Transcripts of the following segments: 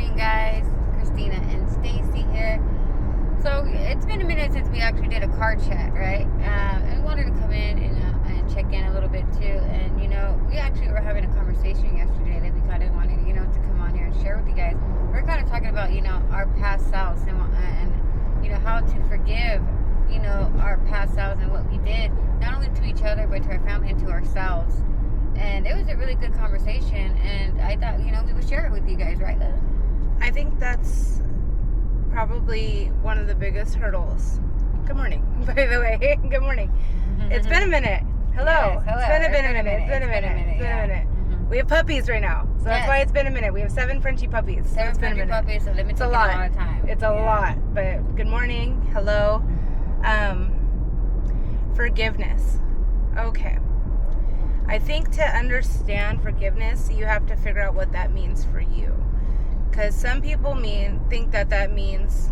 morning, guys. Christina and Stacy here. So it's been a minute since we actually did a car chat, right? And we wanted to come in and check in a little bit too. And we actually were having a conversation yesterday that we kind of wanted, to come on here and share with you guys. We're kind of talking about, our past selves and how to forgive, our past selves and what we did, not only to each other but to our family and to ourselves. And it was a really good conversation, and I thought, we would share it with you guys, right, Lila? I think that's probably one of the biggest hurdles. Good morning, by the way. Good morning. It's been a minute. Hello. Yes, hello. It's been a minute. Mm-hmm. We have puppies right now, so that's why it's been a minute. We have 7 Frenchie puppies. 7 Frenchie puppies, so let me take a lot of time. It's a lot, but good morning. Hello. Forgiveness. Okay. I think to understand forgiveness, you have to figure out what that means for you. Because some people think that means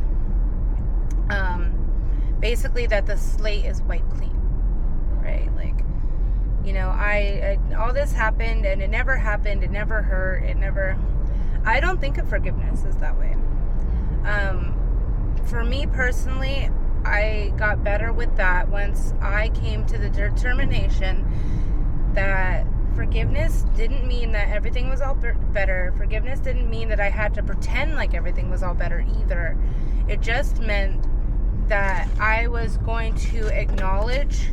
basically that the slate is wiped clean, right? Like, all this happened and it never happened, it never hurt, I don't think of forgiveness as that way. For me personally, I got better with that once I came to the determination that forgiveness didn't mean that everything was all better. Forgiveness didn't mean that I had to pretend like everything was all better either. It just meant that I was going to acknowledge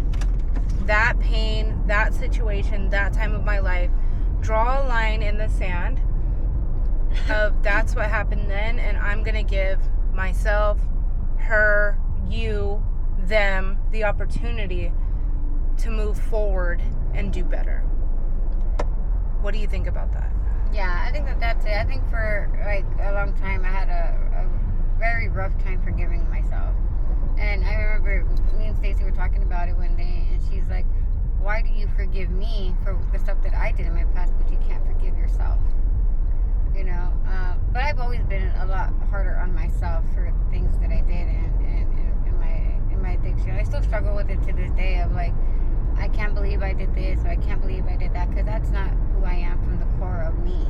that pain, that situation, that time of my life, draw a line in the sand of that's what happened then, and I'm going to give myself, her, you, them the opportunity to move forward and do better. What do you think about that? Yeah, I think that's it. I think for a long time I had a very rough time forgiving myself. And I remember me and Stacy were talking about it one day, and she's like, why do you forgive me for the stuff that I did in my past, but you can't forgive yourself? But I've always been a lot harder on myself for the things that I did in my addiction. I still struggle with it to this day of like, I can't believe I did this, or I can't believe I did that, because that's not who I am from the core of me.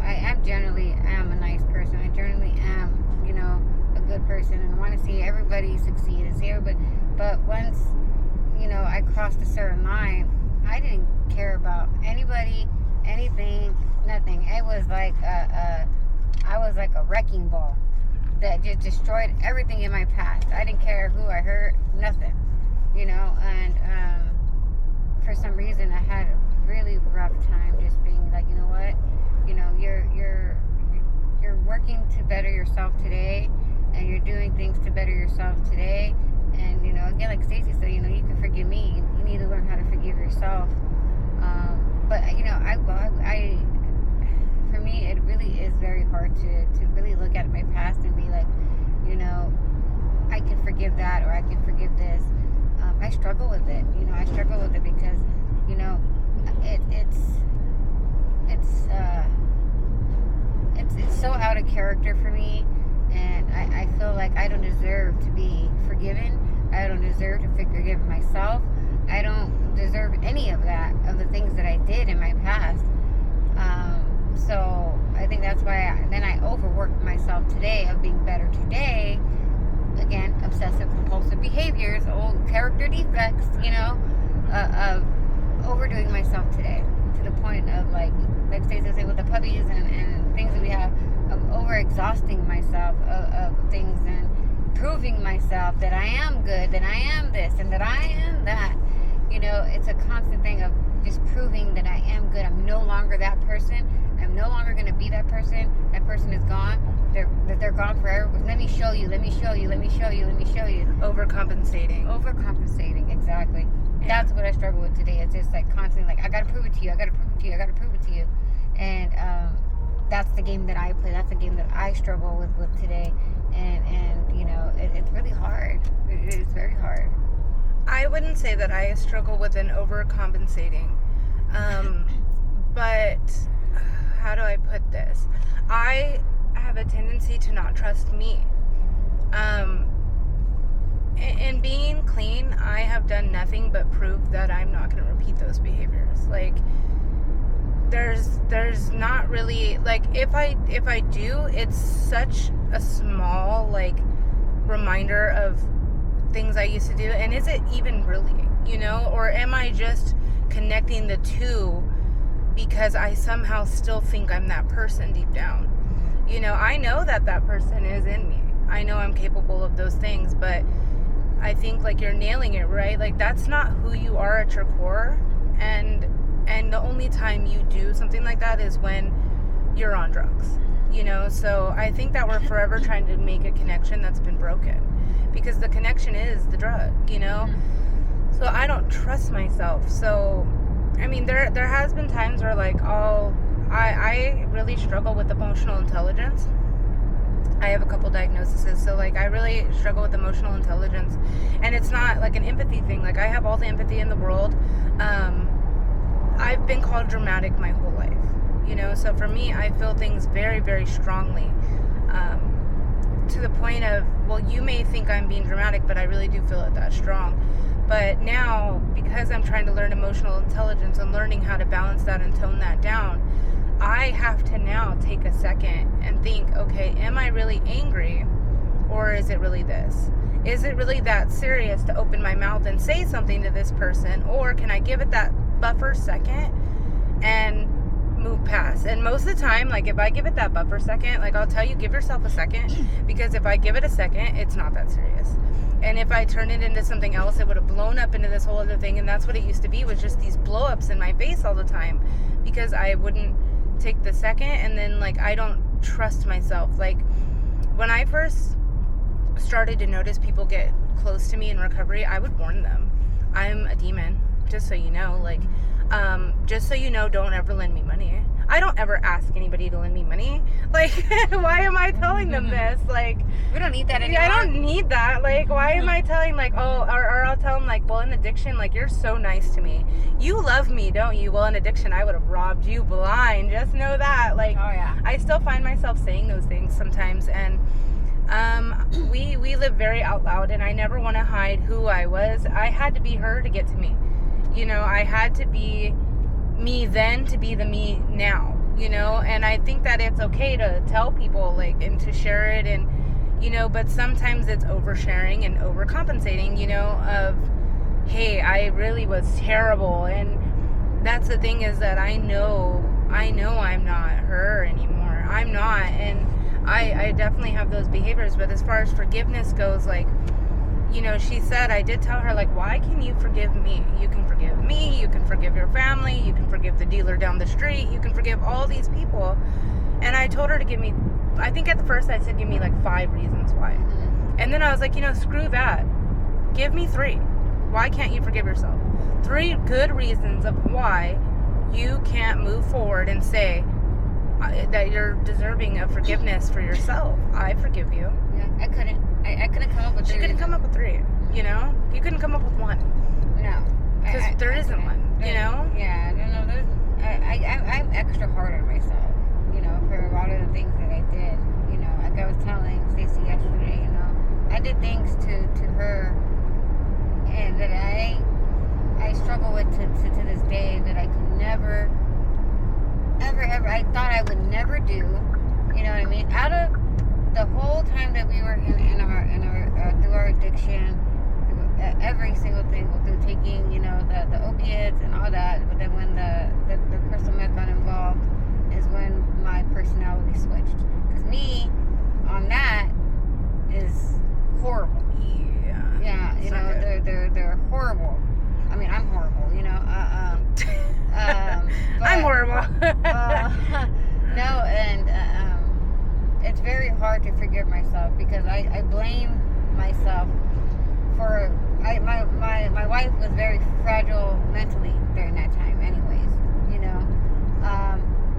I generally am a nice person. I generally am, a good person, and I want to see everybody succeed and see everybody. But once, I crossed a certain line, I didn't care about anybody, anything, nothing. It was like I was like a wrecking ball that just destroyed everything in my past. I didn't care who I hurt, nothing. And for some reason I had a really rough time just being like, you know what, you're working to better yourself today, and you're doing things to better yourself today, and again, like Stacey said, you can forgive me, you need to learn how to forgive yourself. But I for me, it really is very hard to really look at my past and be like, I can forgive that, or I can forgive this. I struggle with it. I struggle with it because, it's so out of character for me, and I feel like I don't deserve to be forgiven. I don't deserve to forgive myself. I don't deserve any of that, of the things that I did in my past. So I think that's why I overworked myself today of being better today. Again, obsessive compulsive behaviors, old character defects, of overdoing myself today to the point of like Stacey said with the puppies and things that we have, of overexhausting myself of things and proving myself that I am good, that I am this, and that I am that. It's a constant thing of just proving that I am good. I'm no longer that person. I'm no longer going to be that person. That person is gone. They're gone forever. Let me show you. Overcompensating, exactly. Yeah. That's what I struggle with today. It's just like constantly like, I got to prove it to you. And that's the game that I play. That's the game that I struggle with today. And it's really hard. It is very hard. I wouldn't say that I struggle with an overcompensating. But how do I put this? I have a tendency to not trust me. In being clean, I have done nothing but prove that I'm not going to repeat those behaviors. Like, there's not really, like, if I do, it's such a small, like, reminder of things I used to do, and is it even really, or am I just connecting the two because I somehow still think I'm that person deep down? I know that person is in me. I know I'm capable of those things, but I think, like, you're nailing it, right? Like, that's not who you are at your core, and the only time you do something like that is when you're on drugs, so I think that we're forever trying to make a connection that's been broken, because the connection is the drug, so I don't trust myself. So I mean, there has been times where, like, I really struggle with emotional intelligence. I have a couple diagnoses, so, like, I really struggle with emotional intelligence, and it's not like an empathy thing. Like, I have all the empathy in the world. I've been called dramatic my whole life, so for me, I feel things very, very strongly, to the point of, well, you may think I'm being dramatic, but I really do feel it that strong. But now, because I'm trying to learn emotional intelligence and learning how to balance that and tone that down, I have to now take a second and think, okay, am I really angry, or is it really this? Is it really that serious to open my mouth and say something to this person, or can I give it that buffer second and move past? And most of the time, like, if I give it that buffer second, like, I'll tell you, give yourself a second, because if I give it a second, it's not that serious. And if I turn it into something else, it would have blown up into this whole other thing. And that's what it used to be, was just these blow-ups in my face all the time, because I wouldn't take the second. And then, like, I don't trust myself. Like, when I first started to notice people get close to me in recovery, I would warn them, I'm a demon, just so you know. Like, just so you know, don't ever lend me money. I don't ever ask anybody to lend me money. Like, why am I telling them this? Like, we don't need that anymore. I don't need that. Like, why am I telling, like, or I'll tell them, like, well, in addiction, like, you're so nice to me. You love me, don't you? Well, in addiction, I would have robbed you blind. Just know that. Like, oh, yeah. I still find myself saying those things sometimes. And we live very out loud, and I never want to hide who I was. I had to be her to get to me. I had to be me then to be the me now, and I think that it's okay to tell people, like, and to share it, and but sometimes it's oversharing and overcompensating, of, hey, I really was terrible. And that's the thing, is that I know I'm not her anymore. I'm not. And I definitely have those behaviors. But as far as forgiveness goes, like, she said, I did tell her, like, why can you forgive me? You can forgive me, you can forgive your family, you can forgive the dealer down the street, you can forgive all these people. And I told her to give me, I think at the first I said, give me like 5 reasons why. And then I was like, screw that. Give me 3. Why can't you forgive yourself? 3 good reasons of why you can't move forward and say that you're deserving of forgiveness for yourself. I forgive you. Yeah, I couldn't come up with 3. She couldn't come up with 3, You couldn't come up with 1. No. Because there isn't one, Yeah, I'm extra hard on myself, for a lot of the things that I did. Like I was telling Stacey yesterday, I did things to her, and that I struggle with to this day, that I could never, ever, I thought I would never do. You know what I mean? Out of the whole time that we were in our through our addiction, through every single thing, through taking, the opiates and all that, but then when the crystal meth got involved, is when my personality switched. Because me on that is horrible. Yeah, they're horrible. I mean, I'm horrible. I'm horrible. No, and it's very hard to forgive myself, because I blame myself for my wife was very fragile mentally during that time anyways,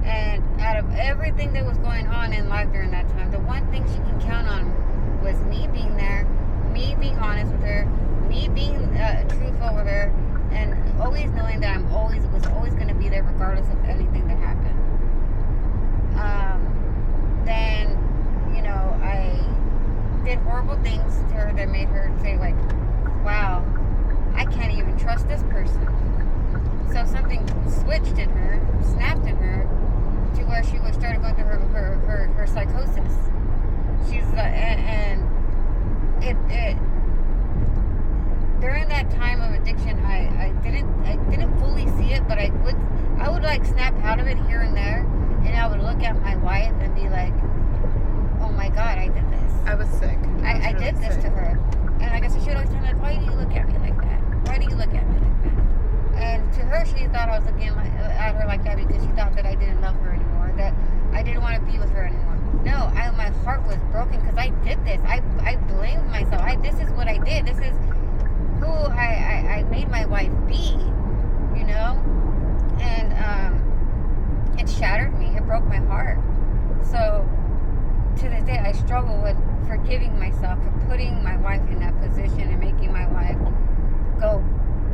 and out of everything that was going on in life during that time, the one thing she can count on was me being there, me being honest with her, me being truthful with her, and always knowing that was always going to be there regardless of anything that happened. Then I did horrible things to her that made her say, like, wow, I can't even trust this person. so something switched in her, snapped in her, to where she was started going through her psychosis. She's and it during that time of addiction, I didn't fully see it, but I would like snap out of it here and there, and I would look at my wife and be like, oh my God, I did this. I was sick. I really did this sick. to her. And I guess she would always tell me, like, why do you look at me like that? Why do you look at me like that? And to her, she thought I was looking at her like that because she thought that I didn't love her anymore, that I didn't want to be with her anymore. No, my heart was broken because I did this. I blamed myself. This is what I did. This is who I made my wife be, you know? And it shattered me. It broke my heart. So to this day, I struggle with forgiving myself for putting my wife in that position and making my wife go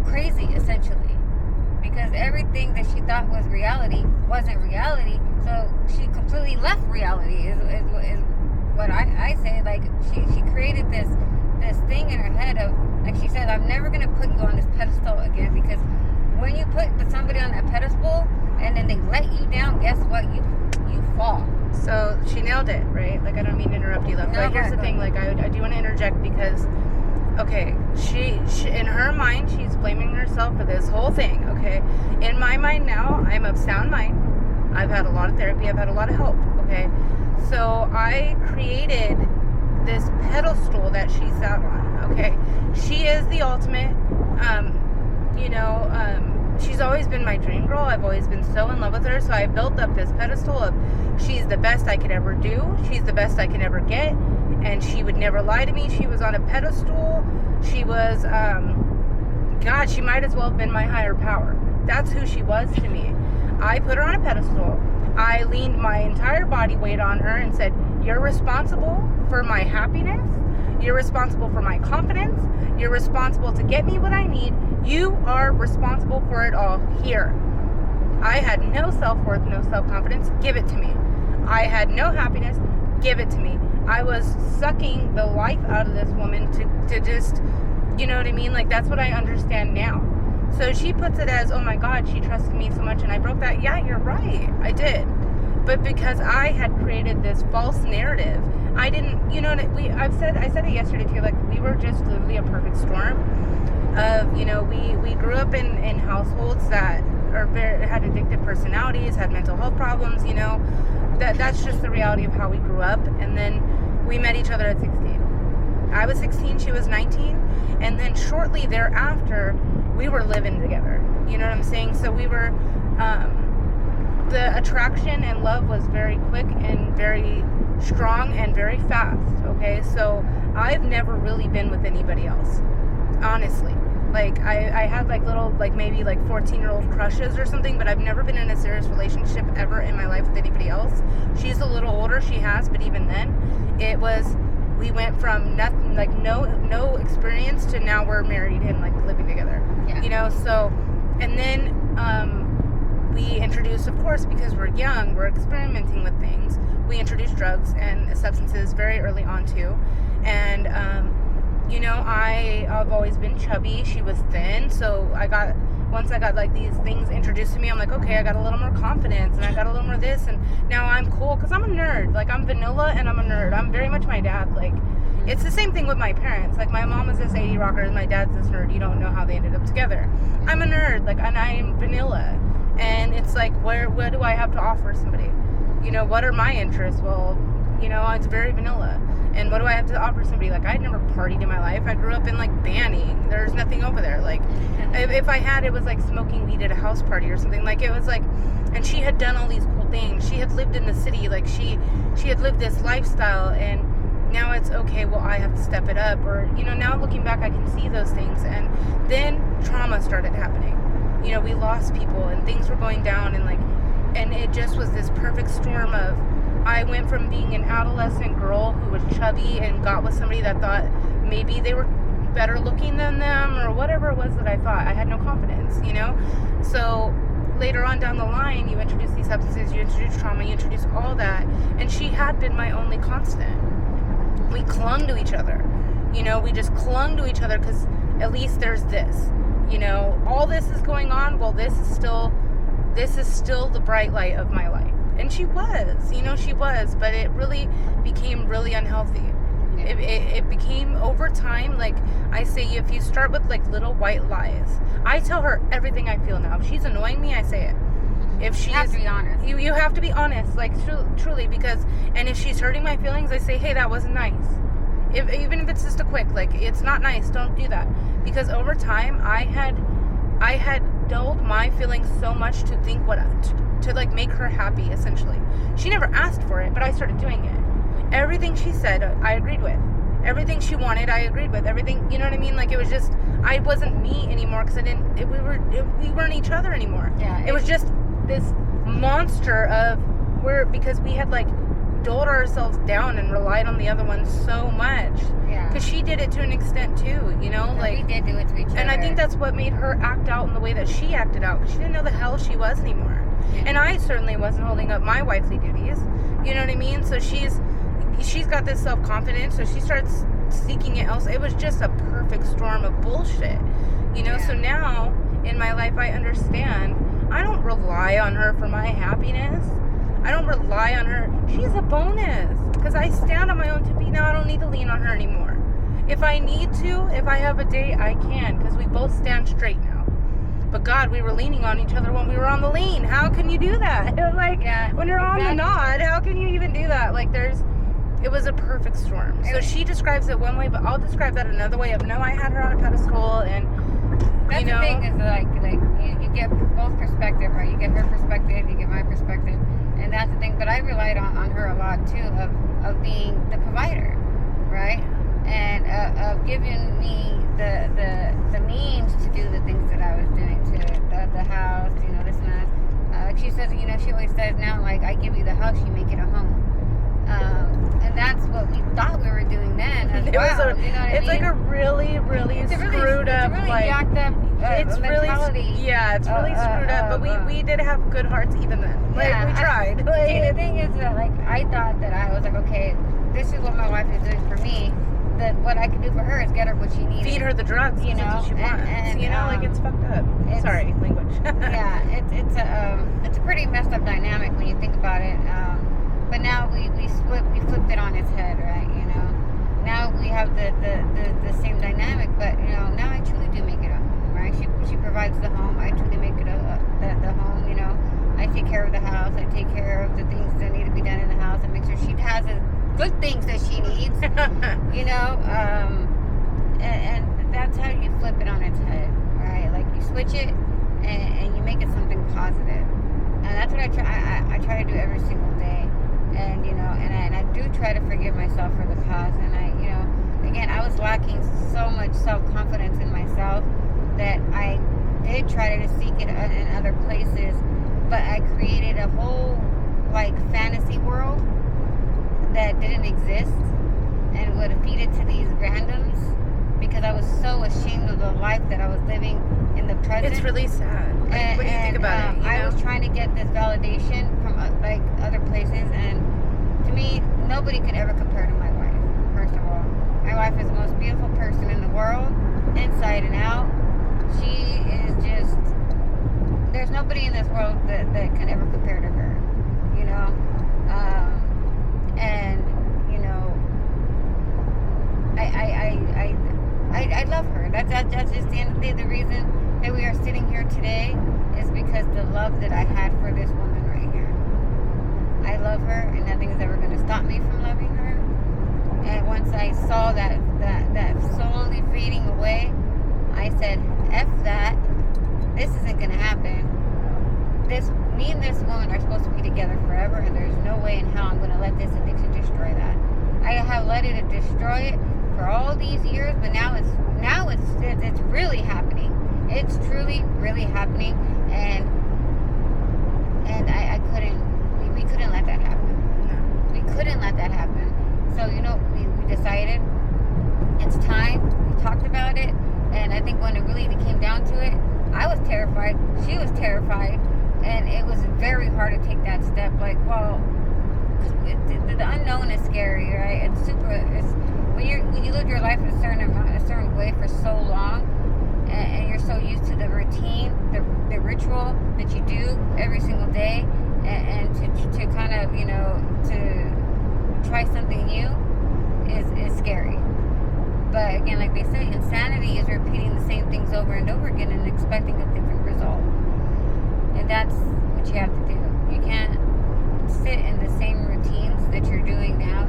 crazy, essentially. Because everything that she thought was reality wasn't reality. So she completely left reality, is what I say. Like, she created this thing in her head of, like she said, I'm never going to put you on this pedestal again, because when you put somebody on that pedestal and then they let you down, guess what? You fall. So she nailed it, right? Like, I don't mean to interrupt you, love, but here's the thing. Like, I do want to interject because, okay, she in her mind, she's blaming herself for this whole thing, okay? In my mind now, I'm of sound mind. I've had a lot of therapy. I've had a lot of help, okay? So I created this pedestal that she sat on, okay? She is the ultimate, she's always been my dream girl. I've always been so in love with her. So I built up this pedestal of she's the best I could ever do. She's the best I can ever get. And she would never lie to me. She was on a pedestal. She was, God, she might as well have been my higher power. That's who she was to me. I put her on a pedestal. I leaned my entire body weight on her and said, you're responsible for my happiness. You're responsible for my confidence. You're responsible to get me what I need. You are responsible for it all here. I had no self-worth, no self-confidence. Give it to me. I had no happiness. Give it to me. I was sucking the life out of this woman to just, you know what I mean? Like, that's what I understand now. So she puts it as, oh my God, she trusted me so much and I broke that. Yeah, you're right. I did. But because I had created this false narrative, I didn't, you know, I said it yesterday too, like, we were just literally a perfect storm of, you know, we grew up in households that had addictive personalities, had mental health problems, you know, that's just the reality of how we grew up. And then we met each other at 16. I was 16, she was 19. And then shortly thereafter, we were living together. You know what I'm saying? So we were, the attraction and love was very quick and very strong and very fast. Okay. So I've never really been with anybody else, honestly. Like, I had like little, like maybe like 14-year-old crushes or something, but I've never been in a serious relationship ever in my life with anybody else. She's a little older, she has, but even then, we went from nothing, like no experience, to now we're married and like living together. Yeah. You know, so, and then we introduced, of course, because we're young, we're experimenting with things. We introduced drugs and substances very early on too. And, you know, I've always been chubby. She was thin. So once I got like these things introduced to me, I'm like, okay, I got a little more confidence and I got a little more this. And now I'm cool because I'm a nerd. Like, I'm vanilla and I'm a nerd. I'm very much my dad. Like, it's the same thing with my parents. Like, my mom was this 80 rocker and my dad's this nerd. You don't know how they ended up together. I'm a nerd. Like, and I'm vanilla. And it's like, what do I have to offer somebody? You know, what are my interests? Well, you know, it's very vanilla. And what do I have to offer somebody? Like, I'd never partied in my life. I grew up in, like, Banning. There's nothing over there. Like, if I had, it was like smoking weed at a house party or something. Like, it was like, and she had done all these cool things. She had lived in the city. Like, she had lived this lifestyle. And now it's, okay, well, I have to step it up. Or, you know, now looking back, I can see those things. And then trauma started happening. You know, we lost people and things were going down. And, like, and it just was this perfect storm of, I went from being an adolescent girl who was chubby and got with somebody that thought maybe they were better looking than them or whatever it was that I thought. I had no confidence, you know? So later on down the line, you introduce these substances, you introduce trauma, you introduce all that. And she had been my only constant. We clung to each other. You know, we just clung to each other because at least there's this. You know, all this is going on. Well, this is still the bright light of my life. And she was, you know, she was, but it really became really unhealthy. Yeah. It became over time, like I say, if you start with like little white lies. I tell her everything I feel now. If she's annoying me, I say it. If she's, You have to be honest. You have to be honest, like truly, because, and if she's hurting my feelings, I say, hey, that wasn't nice. Even if it's just a quick, like, it's not nice, don't do that. Because over time, I had dulled my feelings so much to think to like make her happy, essentially. She never asked for it, but I started doing it. Everything she said, I agreed with. Everything she wanted, I agreed with. Everything, you know what I mean? Like, it was just, I wasn't me anymore, because we weren't each other anymore. Yeah, it was just this monster of because we had like dulled ourselves down and relied on the other one so much. Yeah. Because she did it to an extent too, you know? So like we did do it to each other. And I think that's what made her act out in the way that she acted out, because she didn't know the hell she was anymore. Yeah. And I certainly wasn't holding up my wifely duties. You know what I mean? So she's got this self-confidence, so she starts seeking it else. It was just a perfect storm of bullshit. You know, Yeah. so now in my life I understand I don't rely on her for my happiness. I don't rely on her. She's a bonus, because I stand on my own 2 feet now. I don't need to lean on her anymore. If I need to, if I have a day, I can, because we both stand straight now. But God, we were leaning on each other when we were on the lean. How can you do that? Like, Yeah, when you're on the exactly. nod, how can you even do that? Like, it was a perfect storm. So she describes it one way, but I'll describe that another way of, no, I had her on a pedestal, and, That's you know. the thing, is like you get both perspective, right? You get her perspective, you get my perspective, and that's the thing. But I relied on her a lot too, of being the provider, right? And of giving me the means to do the things that I was doing, to the house, you know, this and that. Like she says, you know, she always says now, like, I give you the house, you make it a home. And that's what we thought we were doing then as well. You know what I It's mean? like a really, really screwed up, it's a really like, jacked up it's really, mentality. yeah, it's really screwed up. But we did have good hearts even then. Like, Yeah, we tried. See, the thing is that, like, I thought that I was like, okay, this is what my wife is doing for me. That what I could do for her is get her what she needed. Feed her the drugs, you know, that's what she wants. and you know, like, it's fucked up. Sorry, language. Yeah, it's a pretty messed up dynamic when you think about it. But now we flipped it on its head, right? You know, now we have the same dynamic, but you know, now I truly do make it a home, right? She provides the home. I truly make it the home. You know, I take care of the house. I take care of the things that need to be done in the house, and make sure she has the good things that she needs. You know, and that's how you flip it on its head, right? Like, you switch it and you make it something positive, and that's what I try to do every single day. And you know, and I do try to forgive myself for the past. And I, you know, again, I was lacking so much self-confidence in myself that I did try to seek it in other places, but I created a whole, like, fantasy world that didn't exist, and would feed it to these randoms, because I was so ashamed of the life that I was living in the present. It's really sad. Like, what do you think about it? You I know? was trying to get this validation from like other places, and to me, nobody could ever compare to my wife. First of all, my wife is the most beautiful person in the world, inside and out. She is just, there's nobody in this world that can ever compare to her. You know, and you know, I love her. That's just the end of the day. The reason that we are sitting here today is because the love that I had for this woman right here. I love her, and nothing is ever going to stop me from loving her. And once I saw that slowly fading away, I said, F that. This isn't going to happen. Me and this woman are supposed to be together forever, and there's no way in hell I'm going to let this addiction destroy that. I have let it destroy it for all these years, but now it's really happening. It's truly, really happening, and I couldn't. We couldn't let that happen. No. We couldn't let that happen. So, you know, we decided it's time. We talked about it, and I think when it really came down to it, I was terrified. She was terrified, and it was very hard to take that step. Like, well, the unknown is scary, right? It's when you live your life a certain way for so long, and you're so used to the routine, the ritual that you do every single day, and to kind of, you know, to try something new is scary. But again, like they say, insanity is repeating the same things over and over again and expecting a different result. And that's what you have to do. You can't sit in the same routines that you're doing now,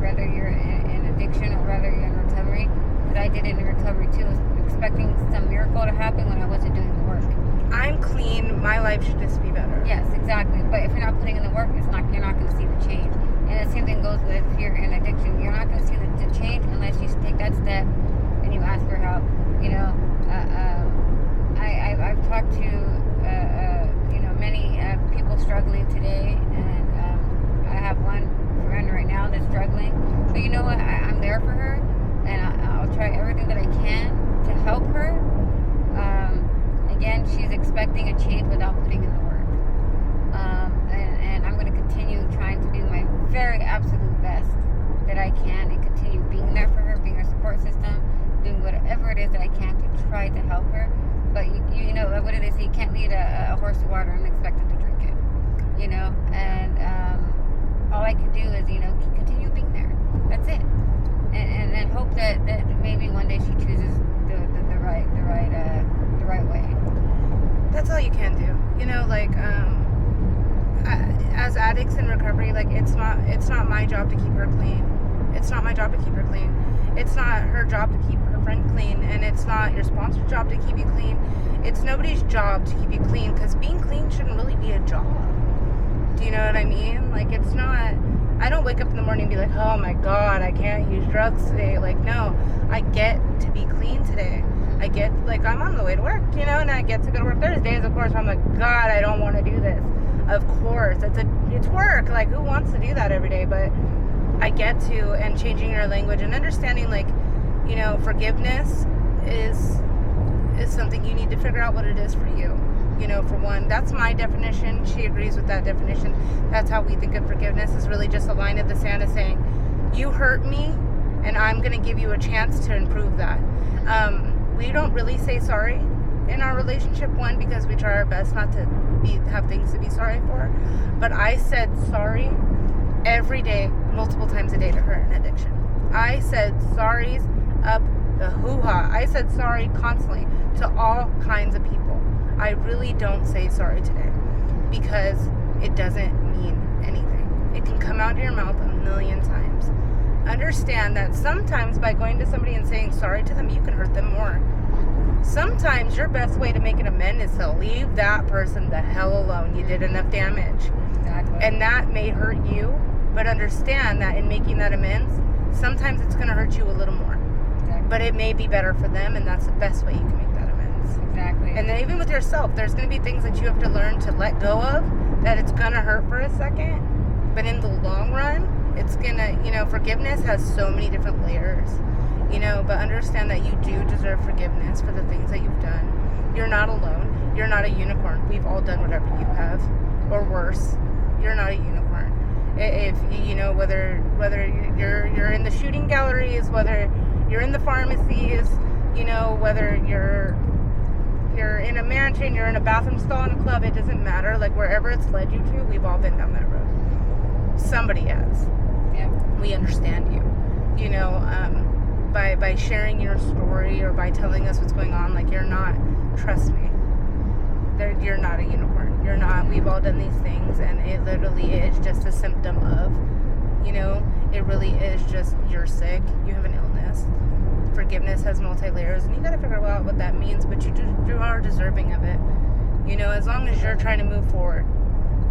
whether you're in addiction or whether you're in recovery. Because I did it in recovery too, expecting some miracle to happen when I wasn't doing the work. I'm clean. My life should just be better. Yes, exactly. But if you're not putting in the work, you're not going to see the change. And the same thing goes with if you're in addiction. You're not going to see the change unless you take that step and you ask for help. You know, I've talked to you know, many people struggling today, and I have one friend right now that's struggling. But you know what? I'm there for her, and I'll try everything that I can to help her. Again, she's expecting a change without putting in the work. And I'm going to continue trying to do my very absolute best that I can and continue being there for her, being her support system, doing whatever it is that I can to try to help her. But you know, what do they say? You can't lead a horse to water and expect it to drink it. You know, and all I can do is, you know, continue being there. That's it. And then hope that maybe one day she chooses the right way. That's all you can do. You know, like as addicts in recovery, like it's not my job to keep her clean. It's not my job to keep her clean. It's not her job to keep her friend clean, and it's not your sponsor's job to keep you clean. It's nobody's job to keep you clean, because being clean shouldn't really be a job. Do you know what I mean? Like, it's not. I don't wake up in the morning and be like, oh my God, I can't use drugs today. Like, no, I get to be clean today. I get, like, I'm on the way to work, you know, and I get to go to work. There's days, of course, where I'm like, God, I don't want to do this. Of course, it's work. Like, who wants to do that every day? But I get to, and changing your language and understanding, like, you know, forgiveness is something you need to figure out what it is for you. You know, for one, that's my definition. She agrees with that definition. That's how we think of forgiveness, is really just a line in the sand of saying, you hurt me, and I'm going to give you a chance to improve that. We don't really say sorry in our relationship, one, because we try our best not to have things to be sorry for. But I said sorry every day, multiple times a day to her in addiction. I said sorries up the hoo-ha. I said sorry constantly to all kinds of people. I really don't say sorry today because it doesn't mean anything. It can come out of your mouth a million times. Understand that sometimes by going to somebody and saying sorry to them, you can hurt them more. Sometimes your best way to make an amend is to leave that person the hell alone. You did enough damage. Exactly. And that may hurt you, but understand that in making that amends, sometimes it's going to hurt you a little more. Exactly. But it may be better for them, and that's the best way you can make that amends. Exactly. And then even with yourself, there's going to be things that you have to learn to let go of, that it's going to hurt for a second, but in the long run, it's going to, you know, forgiveness has so many different layers, you know, but understand that you do deserve forgiveness for the things that you've done. You're not alone. You're not a unicorn. We've all done whatever you have, or worse. You're not a unicorn. If, you know, whether you're in the shooting galleries, whether you're in the pharmacies, you know, whether you're in a mansion, you're in a bathroom stall in a club, it doesn't matter. Like, wherever it's led you to, we've all been down that road. Somebody has. Yeah. We understand you. You know, by sharing your story or by telling us what's going on, like, you're not, trust me, you're not a unicorn. You're not. We've all done these things, and it literally is just a symptom of, you know, it really is just, you're sick, you have an illness. Forgiveness has multi-layers, and you got to figure out what that means, but you are deserving of it. You know, as long as you're trying to move forward,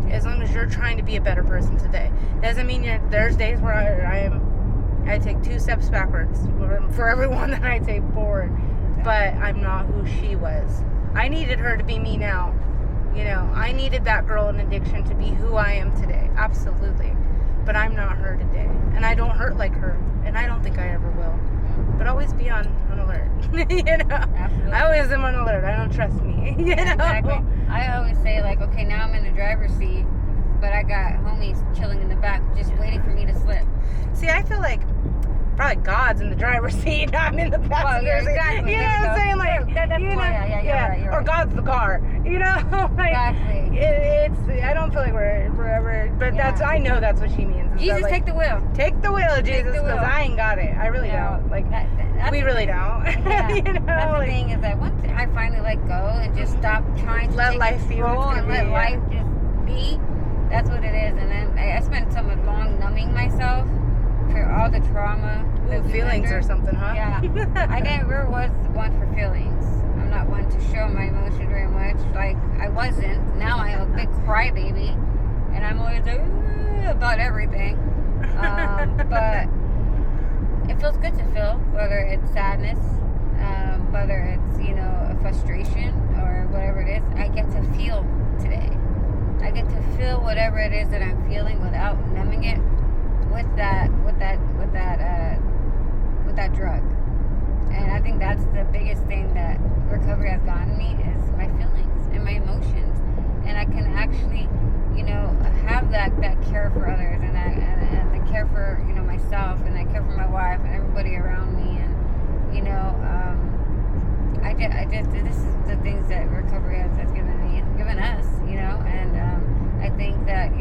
as long as you're trying to be a better person today. Doesn't mean there's days where I take 2 steps backwards for every one that I take forward, but I'm not who she was. I needed her to be me now. You know, I needed that girl in addiction to be who I am today. Absolutely. But I'm not her today. And I don't hurt like her. And I don't think I ever will. But always be on alert. You know? Absolutely. I always am on alert. I don't trust me. You know? Exactly. I always say, like, okay, now I'm in the driver's seat, but I got homies chilling in the back just waiting for me to slip. See, I feel like probably God's in the driver's seat. I'm in the passenger seat. Exactly. You know what I'm saying? Like, that's you know, yeah, you're or right. God's the car. You know, like Exactly. it's. I don't feel like we're ever. But I know that's what she means. Jesus, like, take the wheel. Take the wheel, Jesus, because I ain't got it. I really don't. Like, we really don't. Yeah. You know, that's like, the thing is that once I finally let go and just stop trying to let take life be control what's and gonna let be, life just be, that's what it is. And then I spent so much long numbing myself for all the trauma. Feelings or something, huh? Yeah. I never was one for feelings. I'm not one to show my emotions very much. Like, I wasn't. Now I'm a big crybaby. And I'm always like, about everything. But it feels good to feel, whether it's sadness, whether it's, a frustration or whatever it is. I get to feel today. I get to feel whatever it is that I'm feeling without numbing it with that drug. And I think that's the biggest thing that recovery has gotten me is my feelings and my emotions. And I can actually, have that care for others and the care for, myself, and I care for my wife and everybody around me. And, this is the things that recovery has given us, and I think that,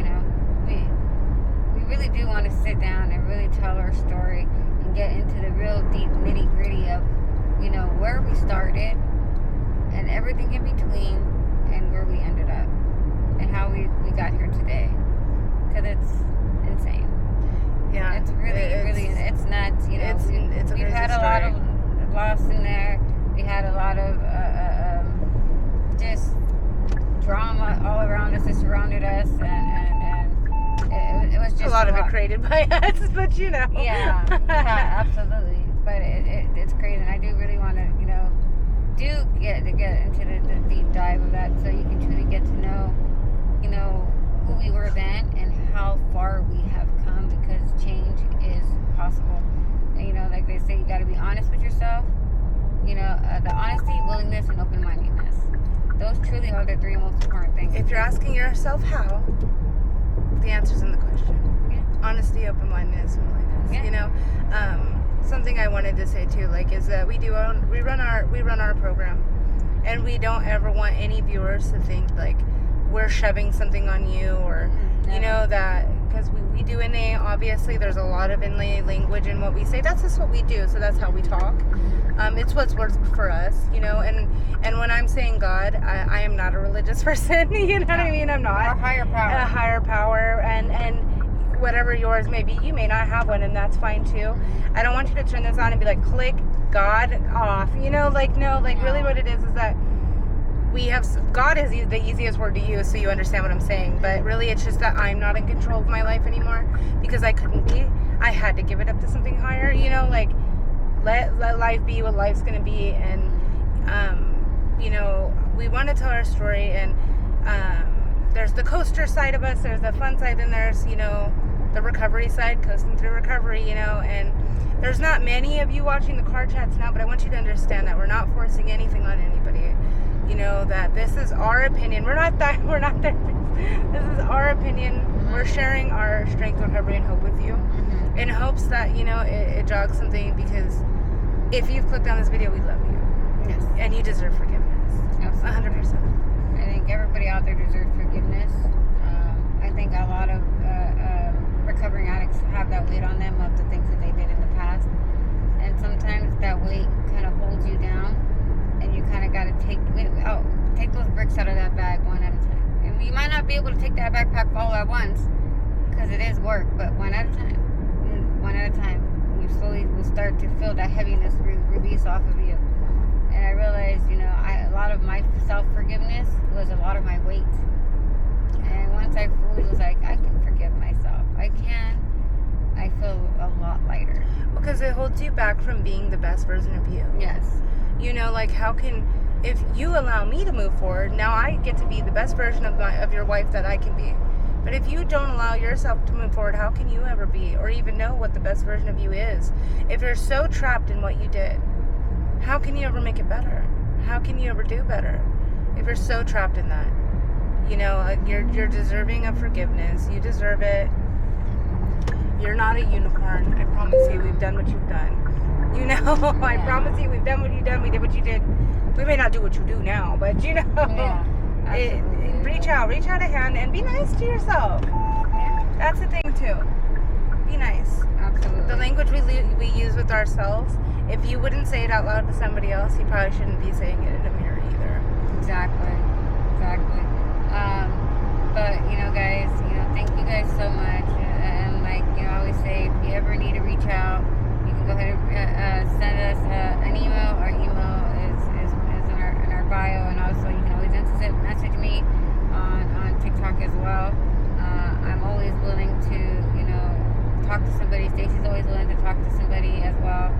we really do want to sit down and really tell our story and get into the real deep nitty gritty of, where we started and everything in between and where we ended up and how we got here today. Because it's insane. Yeah. It's really, it's nuts. We've had a lot of loss in there. We had a lot of just drama all around us that surrounded us, and it was just a lot of it created by us, but yeah, absolutely. But it's crazy, and I do really want to get into the deep dive of that, so you can truly get to know who we were then and how far we have come, because change is possible. And like they say, you got to be honest with yourself. The honesty, willingness, and open-mindedness. Those truly are the three most important things. If you're asking yourself how, the answer's in the question. Yeah. Honesty, open-mindedness, and willingness. Yeah. Something I wanted to say too, is that we run our program, and we don't ever want any viewers to think like we're shoving something on you, or that, because we do NA. Obviously, there's a lot of NA language in what we say. That's just what we do, so that's how we talk. It's what's worked for us, and when I'm saying God, I am not a religious person. You know what I mean? I'm not. Or higher power. A higher power, and whatever yours may be, you may not have one, and that's fine too. I don't want you to turn this on and be like, click God off. No, really what it is that we have, God is the easiest word to use, so you understand what I'm saying. But really, it's just that I'm not in control of my life anymore, because I couldn't be. I had to give it up to something higher. Let life be what life's gonna be. And we want to tell our story, and there's the coaster side of us, there's the fun side, and there's the recovery side, coasting through recovery. And there's not many of you watching the car chats now, but I want you to understand that we're not forcing anything on anybody. That this is our opinion. We're not there. This is our opinion. Mm-hmm. We're sharing our strength, recovery, and hope with you, in hopes that it jogs something. Because if you've clicked on this video, we love you. Yes. And you deserve forgiveness. Absolutely. 100%. I think everybody out there deserves forgiveness. I think a lot of recovering addicts have that weight on them of the things that they did in the past, and sometimes that weight kind of holds you down. And you kind of got to take those bricks out of that bag one at a time. And you might not be able to take that backpack all at once, because it is work, but one at a time. You slowly will start to feel that heaviness release off of you. And I realized, a lot of my self-forgiveness was a lot of my weight. And once I fully was like, I can forgive myself. I feel a lot lighter. Because it holds you back from being the best version of you. Yes. How can, if you allow me to move forward, now I get to be the best version of your wife that I can be. But if you don't allow yourself to move forward, how can you ever be, or even know what the best version of you is? If you're so trapped in what you did, how can you ever make it better? How can you ever do better? If you're so trapped in that, you're deserving of forgiveness. You deserve it. You're not a unicorn. I promise you, we've done what you've done. You know, I promise you, we've done what you've done. We did what you did. We may not do what you do now, but you know, reach out a hand and be nice to yourself. Yeah. That's the thing too. Be nice. Absolutely. The language we use with ourselves, if you wouldn't say it out loud to somebody else, you probably shouldn't be saying it in a mirror either. Exactly. But guys, thank you guys so much. And like I always say, if you ever need to reach out, you can go ahead and send us an email. Our email is in our bio, and also you can always message me on TikTok as well. I'm always willing to talk to somebody. Stacy's always willing to talk to somebody as well.